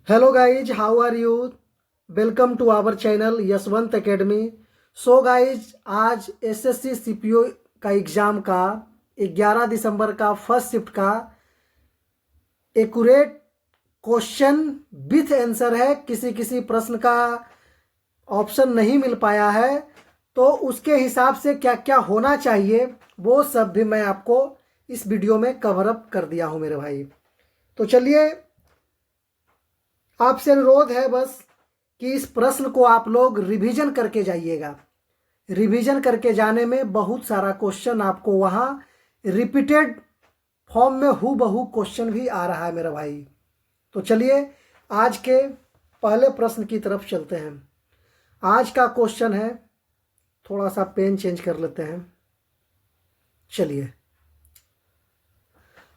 Hello guys, how are you? Welcome to our channel Yashwant academy. So guys, आज SSC CPO का exam का 11 दिसंबर का फर्स्ट शिफ्ट का एक्यूरेट क्वेश्चन विथ आंसर है। किसी किसी प्रश्न का ऑप्शन नहीं मिल पाया है, तो उसके हिसाब से क्या क्या होना चाहिए वो सब भी मैं आपको इस वीडियो में कवर अप कर दिया हूँ मेरे भाई। तो चलिए, आपसे अनुरोध है बस कि इस प्रश्न को आप लोग रिवीजन करके जाइएगा। रिवीजन करके जाने में बहुत सारा क्वेश्चन आपको वहाँ रिपीटेड फॉर्म में हूबहू क्वेश्चन भी आ रहा है मेरा भाई। तो चलिए, आज के पहले प्रश्न की तरफ चलते हैं। आज का क्वेश्चन है, थोड़ा सा पेन चेंज कर लेते हैं। चलिए,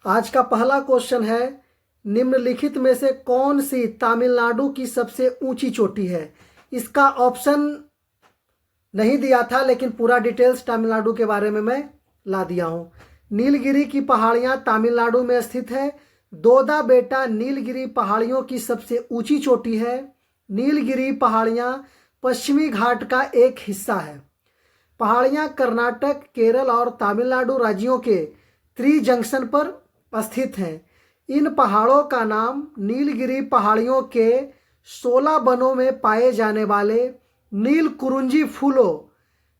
आज का पहला क्वेश्चन है, निम्नलिखित में से कौन सी तमिलनाडु की सबसे ऊंची चोटी है? इसका ऑप्शन नहीं दिया था, लेकिन पूरा डिटेल्स तमिलनाडु के बारे में मैं ला दिया हूँ। नीलगिरी की पहाड़ियाँ तमिलनाडु में स्थित है। दोदा बेटा नीलगिरी पहाड़ियों की सबसे ऊंची चोटी है। नीलगिरी पहाड़ियाँ पश्चिमी घाट का एक हिस्सा है। पहाड़ियाँ कर्नाटक, केरल और तमिलनाडु राज्यों के त्रि जंक्शन पर स्थित हैं। इन पहाड़ों का नाम नीलगिरी पहाड़ियों के 16 वनों में पाए जाने वाले नील कुरुंजी फूलों,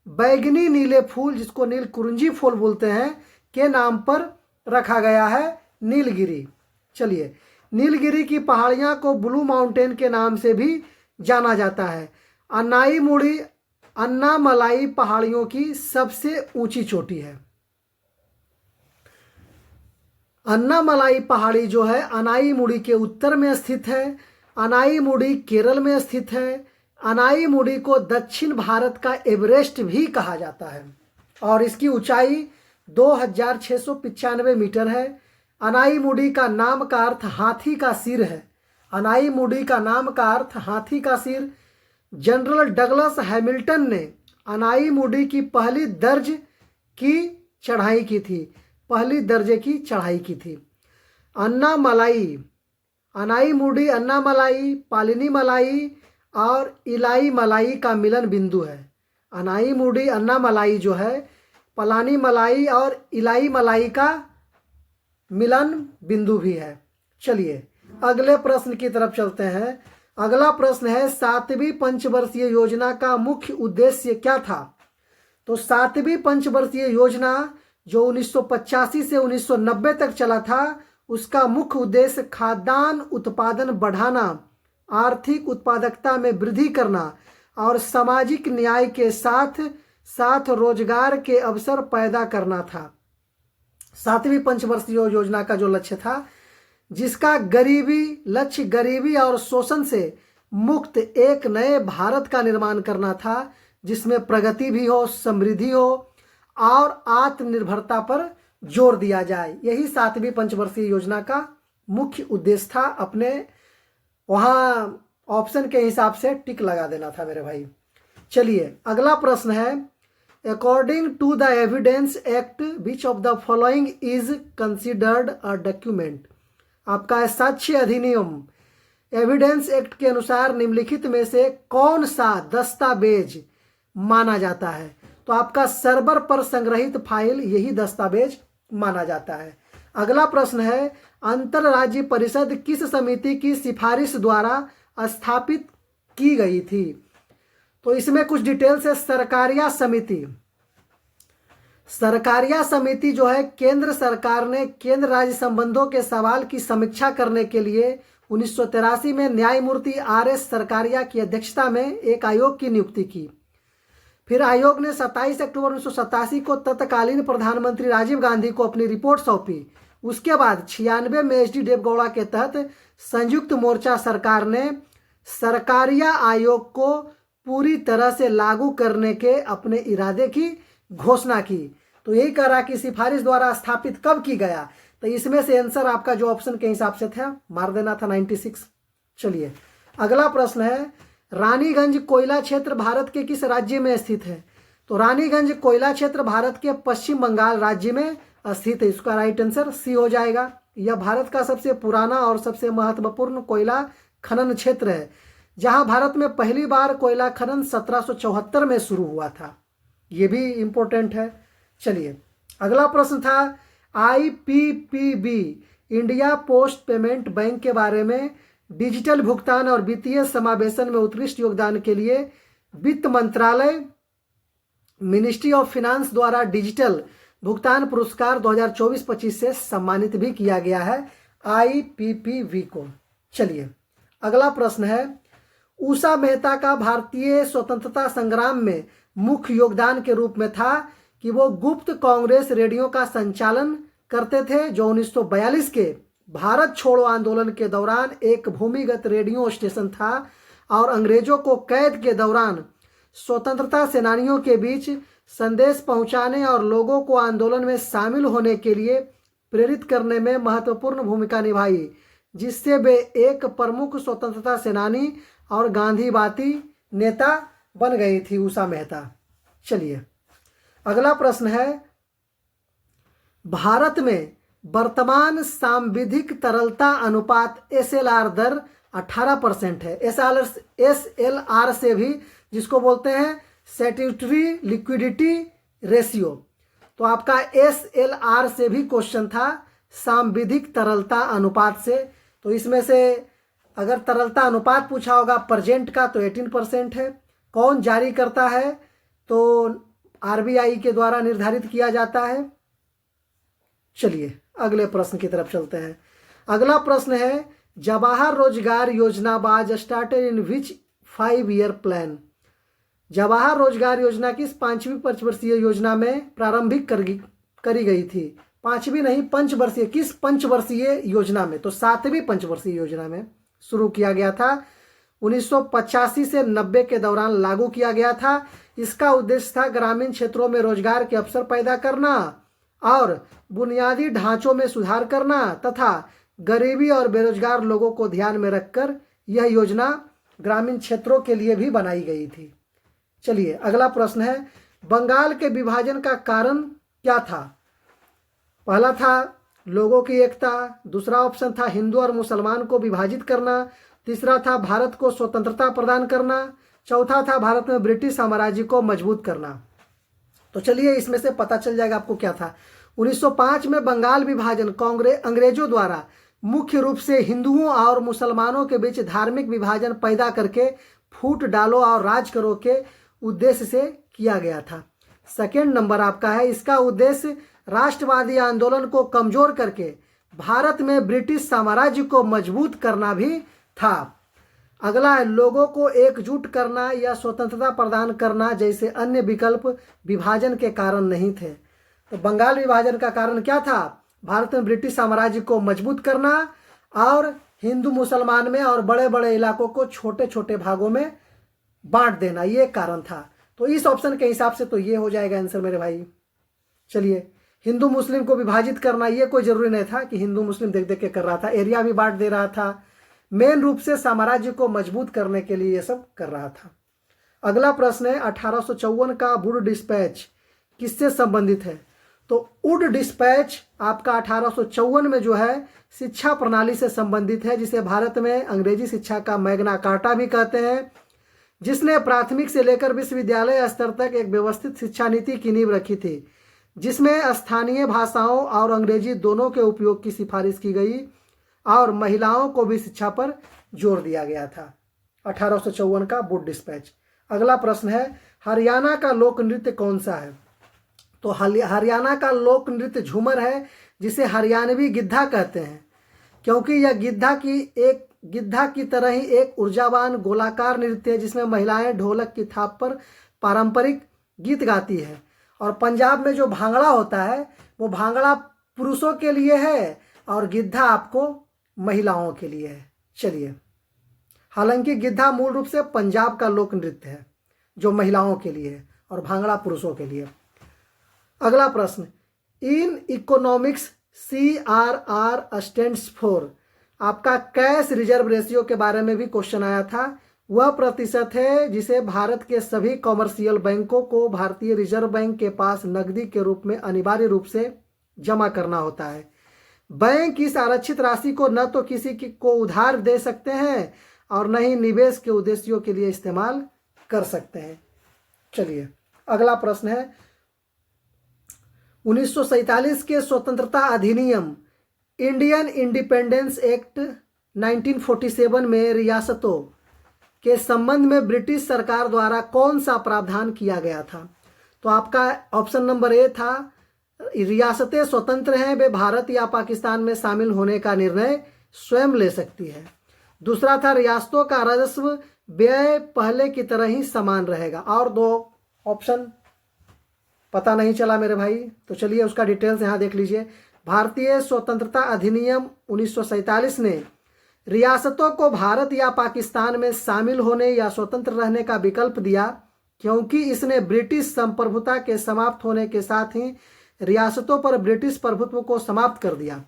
बैगनी नीले फूल जिसको नील कुरुंजी फूल बोलते हैं, के नाम पर रखा गया है नीलगिरी। चलिए, नीलगिरी की पहाड़ियाँ को ब्लू माउंटेन के नाम से भी जाना जाता है। अनाईमुड़ी अन्नामलाई पहाड़ियों की सबसे ऊंची चोटी है। अन्नामलाई पहाड़ी जो है अनाईमुड़ी के उत्तर में स्थित है। अनाईमुड़ी केरल में स्थित है। अनाईमुड़ी को दक्षिण भारत का एवरेस्ट भी कहा जाता है और इसकी ऊंचाई 2695 मीटर है। अनाईमुड़ी का नाम का अर्थ हाथी का सिर है। अनाईमुड़ी का नाम का अर्थ हाथी का सिर। जनरल डगलस हैमिल्टन ने अनाईमुड़ी की पहली दर्जे की चढ़ाई की थी। अन्नामलाई, अनाईमुड़ी अन्नामलाई, पालिनी मलाई और इलाई मलाई का मिलन बिंदु है। अनाईमुड़ी अन्नामलाई जो है पलानी मलाई और इलाई मलाई का मिलन बिंदु भी है। चलिए, अगले प्रश्न की तरफ चलते हैं। अगला प्रश्न है, 7वीं पंचवर्षीय योजना का मुख्य उद्देश्य क्या था? तो 7वीं पंचवर्षीय योजना जो 1985 से 1990 तक चला था, उसका मुख्य उद्देश्य खाद्यान्न उत्पादन बढ़ाना, आर्थिक उत्पादकता में वृद्धि करना और सामाजिक न्याय के साथ साथ रोजगार के अवसर पैदा करना था। 7वीं पंचवर्षीय योजना का जो लक्ष्य था, जिसका गरीबी और शोषण से मुक्त एक नए भारत का निर्माण करना था, जिसमें प्रगति भी हो, समृद्धि हो और आत्मनिर्भरता पर जोर दिया जाए। यही 7वीं पंचवर्षीय योजना का मुख्य उद्देश्य था। अपने वहाँ ऑप्शन के हिसाब से टिक लगा देना था मेरे भाई। चलिए, अगला प्रश्न है, according to the evidence act which of the following is considered a document? आपका साक्ष्य अधिनियम एविडेंस एक्ट के अनुसार निम्नलिखित में से कौन सा दस्तावेज माना जाता है? तो आपका सर्वर पर संग्रहित फाइल यही दस्तावेज माना जाता है। अगला प्रश्न है, अंतरराज्यीय परिषद किस समिति की सिफारिश द्वारा स्थापित की गई थी? तो इसमें कुछ डिटेल्स है। सरकारिया समिति जो है, केंद्र सरकार ने केंद्र राज्य संबंधों के सवाल की समीक्षा करने के लिए 1983 में न्यायमूर्ति RS सरकारिया की अध्यक्षता में एक आयोग की नियुक्ति की। फिर आयोग ने 27 अक्टूबर 1987 को तत्कालीन प्रधानमंत्री राजीव गांधी को अपनी रिपोर्ट सौंपी। उसके बाद 96 में HD देवगौड़ा के तहत संयुक्त मोर्चा सरकार ने सरकारिया आयोग को पूरी तरह से लागू करने के अपने इरादे की घोषणा की। तो यही कह रहा कि सिफारिश द्वारा स्थापित कब की गया? तो इसमें से आंसर आपका जो ऑप्शन के हिसाब से था मार देना था 96। चलिए, अगला प्रश्न है, रानीगंज कोयला क्षेत्र भारत के किस राज्य में स्थित है? तो रानीगंज कोयला क्षेत्र भारत के पश्चिम बंगाल राज्य में स्थित है। इसका राइट आंसर सी हो जाएगा। यह भारत का सबसे पुराना और सबसे महत्वपूर्ण कोयला खनन क्षेत्र है, जहां भारत में पहली बार कोयला खनन 1774 में शुरू हुआ था। ये भी इम्पोर्टेंट है। चलिए अगला प्रश्न था IPPB India post payment bank के बारे में। डिजिटल भुगतान और वित्तीय समावेशन में उत्कृष्ट योगदान के लिए वित्त मंत्रालय मिनिस्ट्री ऑफ फाइनेंस द्वारा डिजिटल भुगतान पुरस्कार 2024-25 से सम्मानित भी किया गया है IPPB को। चलिए अगला प्रश्न है उषा मेहता का भारतीय स्वतंत्रता संग्राम में मुख्य योगदान के रूप में था कि वो गुप्त कांग्रेस रेडियो का संचालन करते थे, जो 1942 के भारत छोड़ो आंदोलन के दौरान एक भूमिगत रेडियो स्टेशन था और अंग्रेजों को कैद के दौरान स्वतंत्रता सेनानियों के बीच संदेश पहुंचाने और लोगों को आंदोलन में शामिल होने के लिए प्रेरित करने में महत्वपूर्ण भूमिका निभाई, जिससे वे एक प्रमुख स्वतंत्रता सेनानी और गांधीवादी नेता बन गई थी उषा मेहता। चलिए अगला प्रश्न है भारत में वर्तमान सांविधिक तरलता अनुपात SLR दर 18% है। SLR से भी जिसको बोलते हैं स्टैट्यूटरी लिक्विडिटी रेशियो, तो आपका SLR से भी क्वेश्चन था सांविधिक तरलता अनुपात से। तो इसमें से अगर तरलता अनुपात पूछा होगा प्रेजेंट का तो 18% है। कौन जारी करता है तो RBI के द्वारा निर्धारित किया जाता है। चलिए अगले प्रश्न की तरफ चलते हैं। अगला प्रश्न है जवाहर रोजगार योजना was started in which 5-year plan. Jawahar रोजगार योजना किस 5वीं पंचवर्षीय योजना में प्रारंभिक करी गई थी। 5वीं नहीं, पंचवर्षीय। किस पंचवर्षीय योजना में? तो 7वीं पंचवर्षीय योजना में शुरू किया गया था। 1985 से 90 के दौरान लागू किया गया था। इसका उद्देश्य था ग्रामीण क्षेत्रों में रोजगार के अवसर पैदा करना और बुनियादी ढांचों में सुधार करना तथा गरीबी और बेरोजगार लोगों को ध्यान में रखकर यह योजना ग्रामीण क्षेत्रों के लिए भी बनाई गई थी। चलिए अगला प्रश्न है बंगाल के विभाजन का कारण क्या था। पहला था लोगों की एकता, दूसरा ऑप्शन था हिंदू और मुसलमान को विभाजित करना, तीसरा था भारत को स्वतंत्रता प्रदान करना, चौथा था भारत में ब्रिटिश साम्राज्य को मजबूत करना। तो चलिए इसमें से पता चल जाएगा आपको क्या था। 1905 में बंगाल विभाजन अंग्रेजों द्वारा मुख्य रूप से हिंदुओं और मुसलमानों के बीच धार्मिक विभाजन पैदा करके फूट डालो और राज करो के उद्देश्य से किया गया था। सेकेंड नंबर आपका है इसका उद्देश्य राष्ट्रवादी आंदोलन को कमजोर करके भारत में ब्रिटिश साम्राज्य को मजबूत करना भी था। अगला है लोगों को एकजुट करना या स्वतंत्रता प्रदान करना जैसे अन्य विकल्प विभाजन के कारण नहीं थे। तो बंगाल विभाजन का कारण क्या था? भारत में ब्रिटिश साम्राज्य को मजबूत करना और हिंदू मुसलमान में और बड़े बड़े इलाकों को छोटे छोटे भागों में बांट देना, ये कारण था। तो इस ऑप्शन के हिसाब से तो ये हो जाएगा आंसर मेरे भाई। चलिए हिंदू मुस्लिम को विभाजित करना ये कोई जरूरी नहीं था कि हिंदू मुस्लिम देख देख के कर रहा था, एरिया भी बांट दे रहा था, मेन रूप से साम्राज्य को मजबूत करने के लिए ये सब कर रहा था। अगला प्रश्न है 1854 का वुड डिस्पैच किससे संबंधित है। तो वुड डिस्पैच आपका 1854 में जो है शिक्षा प्रणाली से संबंधित है, जिसे भारत में अंग्रेजी शिक्षा का मैग्ना कार्टा भी कहते हैं, जिसने प्राथमिक से लेकर विश्वविद्यालय स्तर तक एक व्यवस्थित शिक्षा नीति की नींव रखी थी, जिसमें स्थानीय भाषाओं और अंग्रेजी दोनों के उपयोग की सिफारिश की गई और महिलाओं को भी शिक्षा पर जोर दिया गया था। 1854 का वुड डिस्पैच। अगला प्रश्न है हरियाणा का लोक नृत्य कौन सा है। तो हरियाणा का लोक नृत्य झूमर है, जिसे हरियाणवी गिद्धा कहते हैं, क्योंकि यह गिद्धा की तरह ही एक ऊर्जावान गोलाकार नृत्य है जिसमें महिलाएं ढोलक की थाप पर पारंपरिक गीत गाती है। और पंजाब में जो भांगड़ा होता है वो भांगड़ा पुरुषों के लिए है और गिद्धा आपको महिलाओं के लिए है। चलिए हालांकि गिद्धा मूल रूप से पंजाब का लोक नृत्य है जो महिलाओं के लिए है और भांगड़ा पुरुषों के लिए। अगला प्रश्न in economics CRR stands for आपका कैश रिजर्व रेशियो के बारे में भी क्वेश्चन आया था। वह प्रतिशत है जिसे भारत के सभी कॉमर्शियल बैंकों को भारतीय रिजर्व बैंक के पास नकदी के रूप में अनिवार्य रूप से जमा करना होता है। बैंक इस आरक्षित राशि को न तो किसी को उधार दे सकते हैं और न ही निवेश के उद्देश्यों के लिए इस्तेमाल कर सकते हैं। चलिए अगला प्रश्न है 1947 के स्वतंत्रता अधिनियम इंडियन इंडिपेंडेंस एक्ट 1947 में रियासतों के संबंध में ब्रिटिश सरकार द्वारा कौन सा प्रावधान किया गया था? तो आपका ऑप्शन नंबर ए था रियासतें स्वतंत्र हैं, वे भारत या पाकिस्तान में शामिल होने का निर्णय स्वयं ले सकती है। दूसरा था रियासतों का राजस्व व्यय पहले की तरह ही समान रहेगा। और दो ऑप्शन पता नहीं चला मेरे भाई, तो चलिए उसका डिटेल्स यहाँ देख लीजिए। भारतीय स्वतंत्रता अधिनियम 1947 ने रियासतों को भारत या पाकिस्तान में शामिल होने या स्वतंत्र रहने का विकल्प दिया, क्योंकि इसने ब्रिटिश संप्रभुता के समाप्त होने के साथ ही रियासतों पर ब्रिटिश प्रभुत्व को समाप्त कर दिया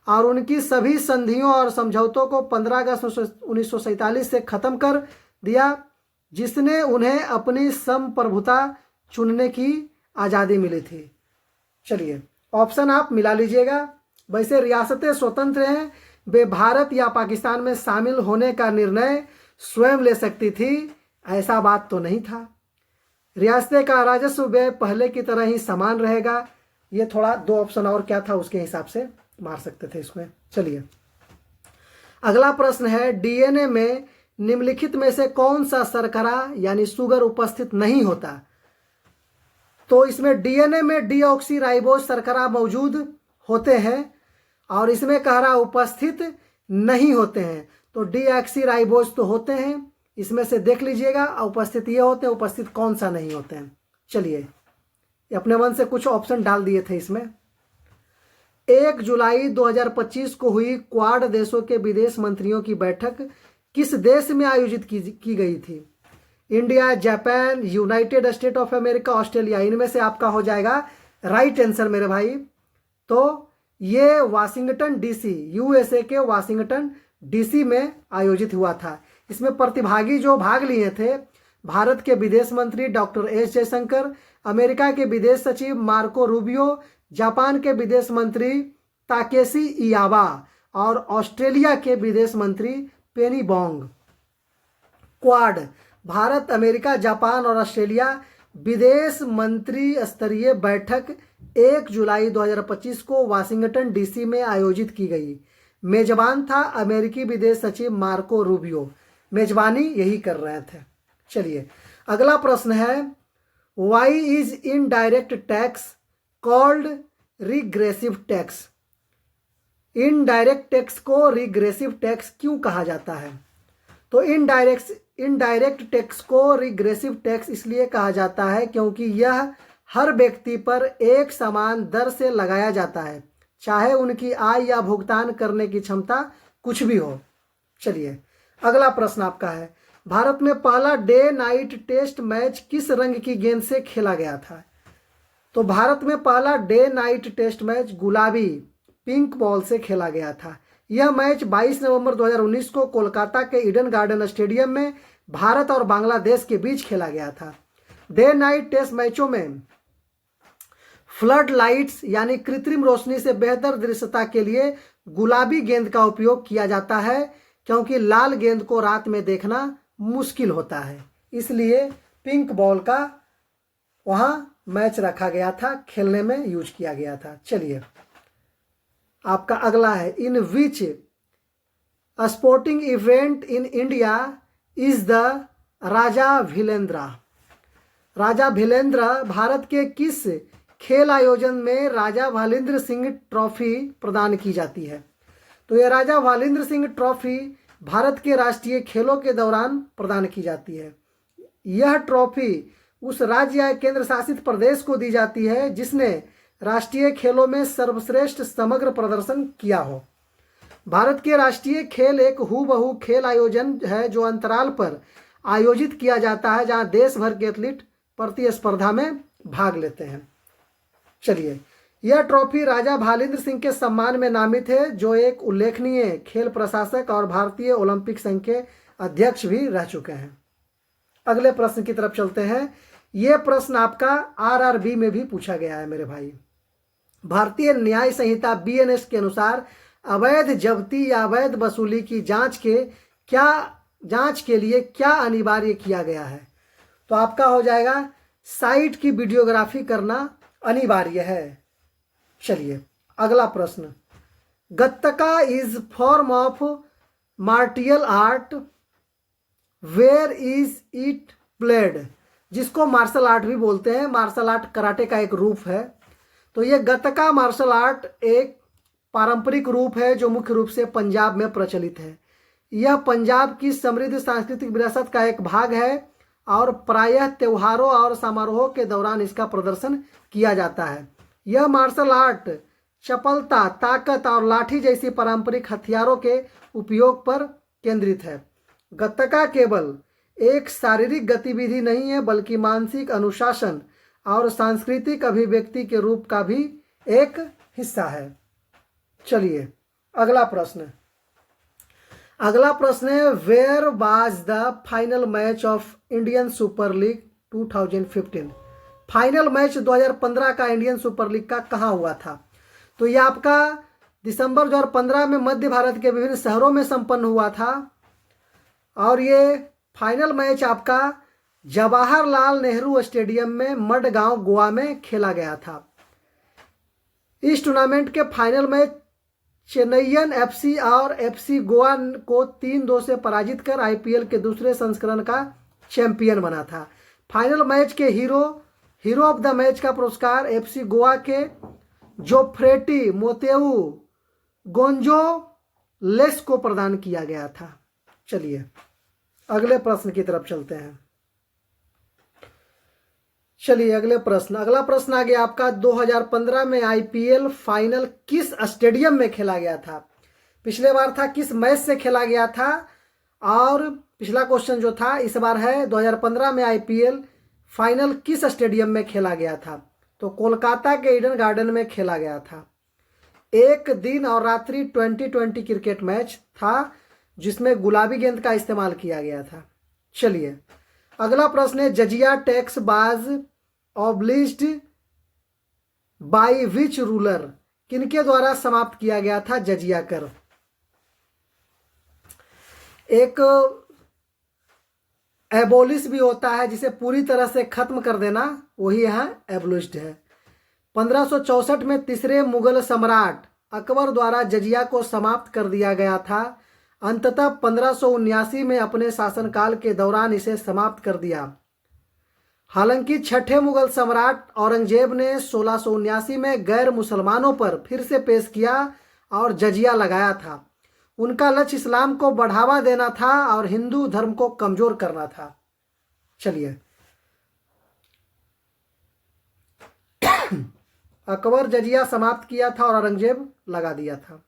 और उनकी सभी संधियों और समझौतों को 15 अगस्त 1947 से खत्म कर दिया, जिसने उन्हें अपनी संप्रभुता चुनने की आज़ादी मिली थी। चलिए ऑप्शन आप मिला लीजिएगा। वैसे रियासतें स्वतंत्र हैं, वे भारत या पाकिस्तान में शामिल होने का निर्णय स्वयं ले सकती थी, ऐसा बात तो नहीं था। रियासतें का राजस्व व्यय पहले की तरह ही समान रहेगा, ये थोड़ा दो ऑप्शन और क्या था उसके हिसाब से मार सकते थे इसमें। चलिए अगला प्रश्न है डीएनए में निम्नलिखित में से कौन सा शर्करा यानी शुगर उपस्थित नहीं होता? तो इसमें डीएनए में डीऑक्सीराइबोज शर्करा मौजूद होते हैं और इसमें कह रहा उपस्थित नहीं होते हैं। तो डीऑक्सीराइबोज तो होते हैं, इसमें से देख लीजिएगा उपस्थित ये होते हैं, उपस्थित कौन सा नहीं होते हैं। चलिए अपने मन से कुछ ऑप्शन डाल दिए थे इसमें। 1 जुलाई 2025 को हुई क्वाड देशों के विदेश मंत्रियों की बैठक किस देश में आयोजित की गई थी? India, Japan, United state of America, Australia. इनमें से आपका हो जाएगा राइट आंसर मेरे भाई। तो ये वाशिंगटन डीसी, यूएसए के वाशिंगटन डीसी में आयोजित हुआ था। इसमें प्रतिभागी जो भाग लिए थे भारत के विदेश मंत्री डॉक्टर एस जयशंकर, अमेरिका के विदेश सचिव मार्को रूबियो, जापान के विदेश मंत्री ताकेशी इयाबा और ऑस्ट्रेलिया के विदेश मंत्री Penny Wong. Quad Bharat, America, Japan और ऑस्ट्रेलिया विदेश मंत्री स्तरीय बैठक 1 जुलाई 2025 को वाशिंगटन डीसी में आयोजित की गई। मेजबान था अमेरिकी विदेश सचिव मार्को रूबियो, मेजबानी यही कर रहे थे। चलिए अगला प्रश्न है why is indirect tax called regressive tax? Indirect tax को रिग्रेसिव टैक्स क्यों कहा जाता है? तो इनडायरेक्ट टैक्स को रिग्रेसिव टैक्स इसलिए कहा जाता है क्योंकि यह हर व्यक्ति पर एक समान दर से लगाया जाता है, चाहे उनकी आय या भुगतान करने की क्षमता कुछ भी हो। चलिए अगला प्रश्न आपका है भारत में पहला डे नाइट टेस्ट मैच किस रंग की गेंद से खेला गया था? तो भारत में पहला डे नाइट टेस्ट मैच गुलाबी पिंक बॉल से खेला गया था। यह मैच 22 नवंबर 2019 को कोलकाता के ईडन गार्डन स्टेडियम में भारत और बांग्लादेश के बीच खेला गया था। डे नाइट टेस्ट मैचों में फ्लड लाइट्स यानी कृत्रिम रोशनी से बेहतर दृश्यता के लिए गुलाबी गेंद का उपयोग किया जाता है, क्योंकि लाल गेंद को रात में देखना मुश्किल होता है, इसलिए पिंक बॉल का वहां मैच रखा गया था, खेलने में यूज किया गया था। चलिए आपका अगला है in which sporting event in India is the Raja Bhilendra? Raja Bhilendra Bharat के किस खेल आयोजन में राजा भालिंद्र सिंह ट्रॉफी प्रदान की जाती है? तो यह राजा भालिंद्र सिंह ट्रॉफी भारत के राष्ट्रीय खेलों के दौरान प्रदान की जाती है। यह ट्रॉफी उस राज्य या केंद्र शासित प्रदेश को दी जाती है जिसने राष्ट्रीय खेलों में सर्वश्रेष्ठ समग्र प्रदर्शन किया हो। भारत के राष्ट्रीय खेल एक हूबहू खेल आयोजन है जो अंतराल पर आयोजित किया जाता है, जहां देश भर के एथलीट प्रतिस्पर्धा में भाग लेते हैं। चलिए यह ट्रॉफी राजा भालिंद्र सिंह के सम्मान में नामित है, जो एक उल्लेखनीय खेल प्रशासक और भारतीय ओलंपिक संघ के अध्यक्ष भी रह चुके हैं। अगले प्रश्न की तरफ चलते हैं। यह प्रश्न आपका आरआरबी में भी पूछा गया है मेरे भाई। भारतीय न्याय संहिता BNS के अनुसार अवैध जब्ती या अवैध वसूली की जांच के लिए क्या अनिवार्य किया गया है? तो आपका हो जाएगा साइट की वीडियोग्राफी करना अनिवार्य है। चलिए अगला प्रश्न, Gatka is form of martial art, where is it played? जिसको मार्शल आर्ट भी बोलते हैं, मार्शल आर्ट कराटे का एक रूप है। तो ये गत्तका मार्शल आर्ट एक पारंपरिक रूप है जो मुख्य रूप से पंजाब में प्रचलित है। यह पंजाब की समृद्ध सांस्कृतिक विरासत का एक भाग है और प्रायः त्योहारों और समारोहों के दौरान इसका प्रदर्शन किया जाता है। यह मार्शल आर्ट चपलता, ताकत और लाठी जैसी पारंपरिक हथियारों के उपयोग पर केंद्रित है। गत्तका केवल एक शारीरिक गतिविधि नहीं है बल्कि मानसिक अनुशासन और सांस्कृतिक अभिव्यक्ति के रूप का भी एक हिस्सा है। चलिए अगला प्रश्न है, where was the final match of Indian super league 2015? Final match 2015 का इंडियन सुपर लीग का कहाँ हुआ था? तो यह आपका दिसंबर 2015 में मध्य भारत के विभिन्न शहरों में संपन्न हुआ था और ये फाइनल मैच आपका जवाहरलाल नेहरू स्टेडियम में मडगांव गोवा में खेला गया था। इस टूर्नामेंट के फाइनल मैच चेन्नईयन FC और FC गोवा को 3-2 से पराजित कर IPL के दूसरे संस्करण का चैंपियन बना था। फाइनल मैच के हीरो ऑफ द मैच का पुरस्कार FC गोवा के जोफ्रेटी मोतेऊ गोंजोलेस को प्रदान किया गया था। चलिए अगले प्रश्न की तरफ चलते हैं। अगला प्रश्न आ गया आपका, 2015 में IPL फाइनल किस स्टेडियम में खेला गया था? पिछले बार था किस मैच से खेला गया था, और पिछला क्वेश्चन जो था इस बार है 2015 में IPL फाइनल किस स्टेडियम में खेला गया था? तो कोलकाता के ईडन गार्डन में खेला गया था। एक दिन और रात्रि 2020 क्रिकेट मैच था जिसमें गुलाबी गेंद का इस्तेमाल किया गया था। चलिए अगला प्रश्न है, जजिया टैक्स बाज ऑब्लिज्ड बाय विच रूलर? किनके द्वारा समाप्त किया गया था जजिया कर? एक एबोलिश भी होता है जिसे पूरी तरह से खत्म कर देना, वही यहाँ एबोलिश्ड है। 1564 में तीसरे मुगल सम्राट अकबर द्वारा जजिया को समाप्त कर दिया गया था। अंततः 1579 में अपने शासनकाल के दौरान इसे समाप्त कर दिया। हालांकि छठे मुगल सम्राट औरंगजेब ने 1679 में गैर मुसलमानों पर फिर से पेश किया और जजिया लगाया था। उनका लक्ष्य इस्लाम को बढ़ावा देना था और हिंदू धर्म को कमजोर करना था। चलिए अकबर जजिया समाप्त किया था और औरंगजेब लगा दिया था।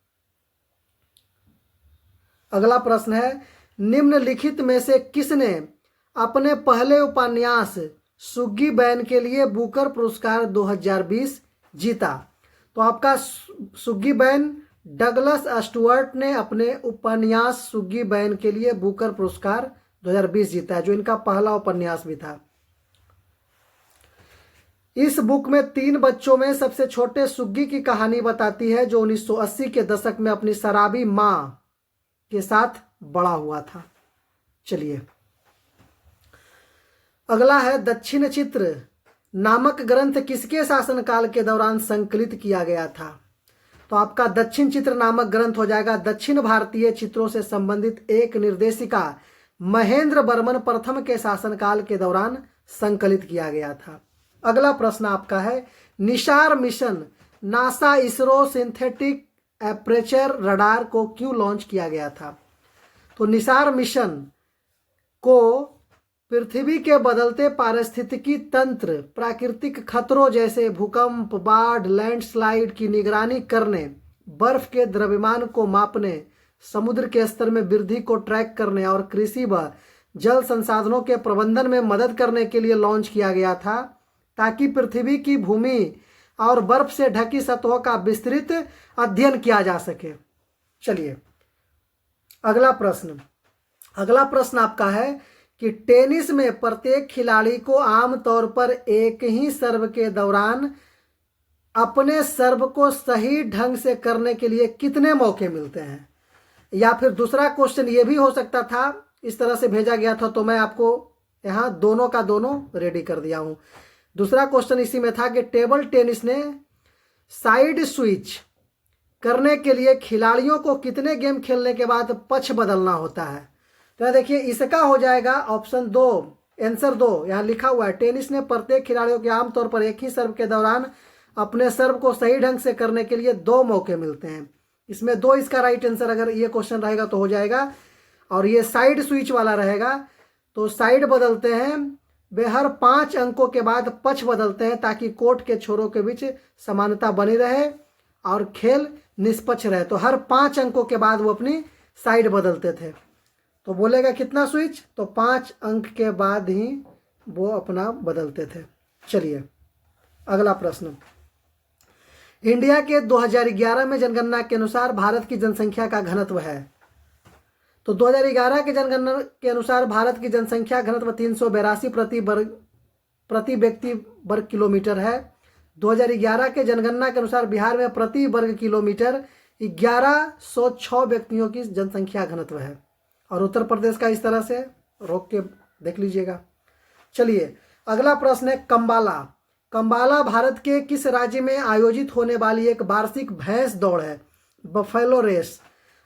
अगला प्रश्न है, निम्नलिखित में से किसने अपने पहले उपन्यास सुग्गी बैन के लिए बुकर पुरस्कार 2020 जीता? तो आपका सुग्गी बैन डगलस स्टुअर्ट ने अपने उपन्यास सुग्गी बैन के लिए बुकर पुरस्कार 2020 जीता, जो इनका पहला उपन्यास भी था। इस बुक में 3 बच्चों में सबसे छोटे सुग्गी की कहानी बताती है जो 1980 के दशक में अपनी शराबी मां के साथ बड़ा हुआ था। चलिए अगला है, दक्षिण चित्र नामक ग्रंथ किसके शासनकाल के दौरान संकलित किया गया था? तो आपका दक्षिण चित्र नामक ग्रंथ हो जाएगा दक्षिण भारतीय चित्रों से संबंधित एक निर्देशिका महेंद्र वर्मन प्रथम के शासनकाल के दौरान संकलित किया गया था। अगला प्रश्न आपका है, Nisar mission NASA ISRO synthetic aperture radar को क्यों लॉन्च किया गया था? तो निसार मिशन को पृथ्वी के बदलते पारिस्थितिकी तंत्र, प्राकृतिक खतरों जैसे भूकंप, बाढ़, लैंडस्लाइड की निगरानी करने, बर्फ के द्रव्यमान को मापने, समुद्र के स्तर में वृद्धि को ट्रैक करने और कृषि व जल संसाधनों के प्रबंधन में मदद करने के लिए लॉन्च किया गया था, ताकि पृथ्वी की भूमि और बर्फ से ढकी सतहों का विस्तृत अध्ययन किया जा सके। चलिए अगला प्रश्न आपका है कि टेनिस में प्रत्येक खिलाड़ी को आमतौर पर एक ही सर्व के दौरान अपने सर्व को सही ढंग से करने के लिए कितने मौके मिलते हैं। या फिर दूसरा क्वेश्चन ये भी हो सकता था, इस तरह से भेजा गया था, तो मैं आपको यहाँ दोनों का दोनों रेडी कर दिया हूँ। दूसरा क्वेश्चन इसी में था कि टेबल टेनिस ने साइड स्विच करने के लिए खिलाड़ियों को कितने गेम खेलने के बाद पक्ष बदलना होता है। तो देखिए इसका हो जाएगा ऑप्शन 2, आंसर 2 यहाँ लिखा हुआ है। टेनिस ने प्रत्येक खिलाड़ियों के आमतौर पर एक ही सर्व के दौरान अपने सर्व को सही ढंग से करने के लिए 2 मौके मिलते हैं। इसमें 2 इसका राइट आंसर अगर ये क्वेश्चन रहेगा तो हो जाएगा। और ये साइड स्विच वाला रहेगा तो साइड बदलते हैं वे हर 5 अंकों के बाद पक्ष बदलते हैं ताकि कोर्ट के छोरों के बीच समानता बनी रहे और खेल निष्पक्ष रहे। तो हर 5 अंकों के बाद वो अपनी साइड बदलते थे। तो बोलेगा कितना स्विच, तो 5 अंक के बाद ही वो अपना बदलते थे। चलिए अगला प्रश्न। इंडिया के 2011 में जनगणना के अनुसार भारत की जनसंख्या का घनत्व है। तो 2011 के जनगणना के अनुसार भारत की जनसंख्या घनत्व 382 प्रति व्यक्ति वर्ग किलोमीटर है। 2011 के जनगणना के अनुसार बिहार में प्रति वर्ग किलोमीटर 1106 व्यक्तियों की जनसंख्या घनत्व है। और उत्तर प्रदेश का इस तरह से रोक के देख लीजिएगा। चलिए अगला प्रश्न है कंबाला। कंबाला भारत के किस राज्य में आयोजित होने वाली एक वार्षिक भैंस दौड़ है। Buffalo race.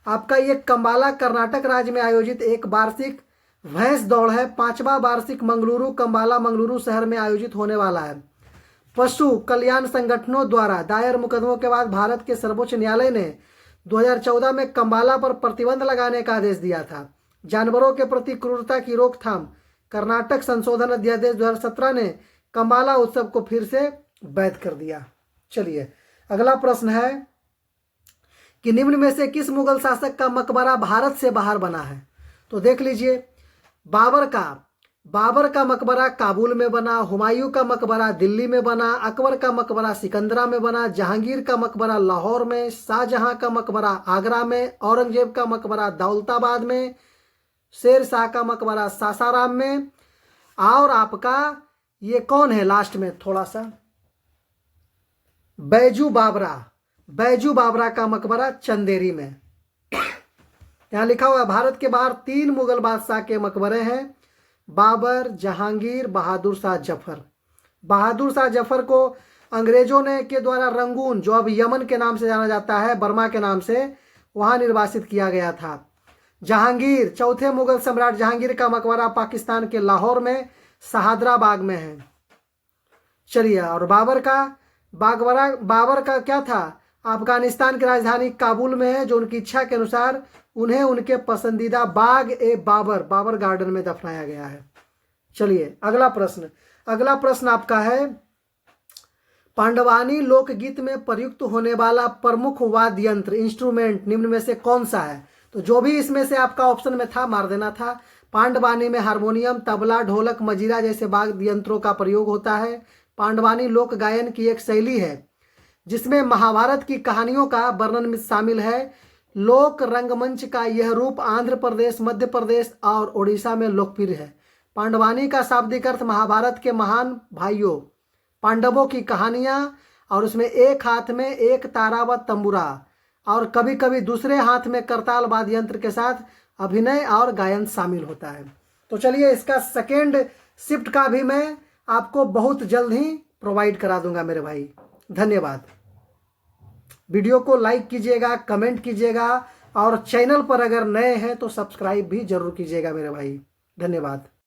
आपका ये कंबाला कर्नाटक राज्य में आयोजित एक वार्षिक भैंस दौड़ है। 5वां वार्षिक मंगलुरु कंबाला मंगलुरु शहर में आयोजित होने वाला है। पशु कल्याण संगठनों द्वारा दायर मुकदमों के बाद भारत के सर्वोच्च न्यायालय ने 2014 में कंबाला पर प्रतिबंध लगाने का आदेश दिया था। जानवरों के प्रति क्रूरता की रोकथाम कर्नाटक संशोधन अध्यादेश 2017 ने कंबाला उत्सव को फिर से वैध कर दिया। चलिए अगला प्रश्न है कि निम्न में से किस मुगल शासक का मकबरा भारत से बाहर बना है। तो देख लीजिए बाबर का मकबरा काबुल में बना, हुमायूं का मकबरा दिल्ली में बना, अकबर का मकबरा सिकंदरा में बना, जहांगीर का मकबरा लाहौर में, शाहजहां का मकबरा आगरा में, औरंगजेब का मकबरा दौलताबाद में, शेर शाह का मकबरा सासाराम में, और आपका ये कौन है लास्ट में थोड़ा सा, बैजू बाबरा का मकबरा चंदेरी में। यहाँ लिखा हुआ है भारत के बाहर 3 मुगल बादशाह के मकबरे हैं, बाबर, जहांगीर, बहादुर शाह जफर। बहादुर शाह जफर को अंग्रेजों ने के द्वारा रंगून, जो अब यमन के नाम से जाना जाता है, बर्मा के नाम से, वहां निर्वासित किया गया था। जहांगीर, चौथे मुगल सम्राट जहांगीर का मकबरा पाकिस्तान के लाहौर में शहादरा बाग में है। चलिए और बाबर का क्या था, अफगानिस्तान की राजधानी काबुल में है, जो उनकी इच्छा के अनुसार उन्हें उनके पसंदीदा बाबर गार्डन में दफनाया गया है। चलिए अगला प्रश्न आपका है पांडवानी लोकगीत में प्रयुक्त होने वाला प्रमुख वाद्य यंत्र इंस्ट्रूमेंट निम्न में से कौन सा है। तो जो भी इसमें से आपका ऑप्शन में था मार देना था। पांडवानी में हारमोनियम, तबला, ढोलक, मजीरा जैसे वाद्य यंत्रों का प्रयोग होता है। पांडवानी लोक गायन की एक शैली है जिसमें महाभारत की कहानियों का वर्णन शामिल है। लोक रंगमंच का यह रूप आंध्र प्रदेश, मध्य प्रदेश और उड़ीसा में लोकप्रिय है। पांडवानी का शाब्दिक अर्थ महाभारत के महान भाइयों पांडवों की कहानियां, और उसमें एक हाथ में एक तारा व तंबुरा और कभी कभी दूसरे हाथ में करताल वाद्य यंत्र के साथ अभिनय और गायन शामिल होता है। तो चलिए इसका सेकेंड शिफ्ट का भी मैं आपको बहुत जल्द ही प्रोवाइड करा दूंगा मेरे भाई। धन्यवाद। वीडियो को लाइक कीजिएगा, कमेंट कीजिएगा और चैनल पर अगर नए हैं तो सब्सक्राइब भी जरूर कीजिएगा मेरे भाई। धन्यवाद।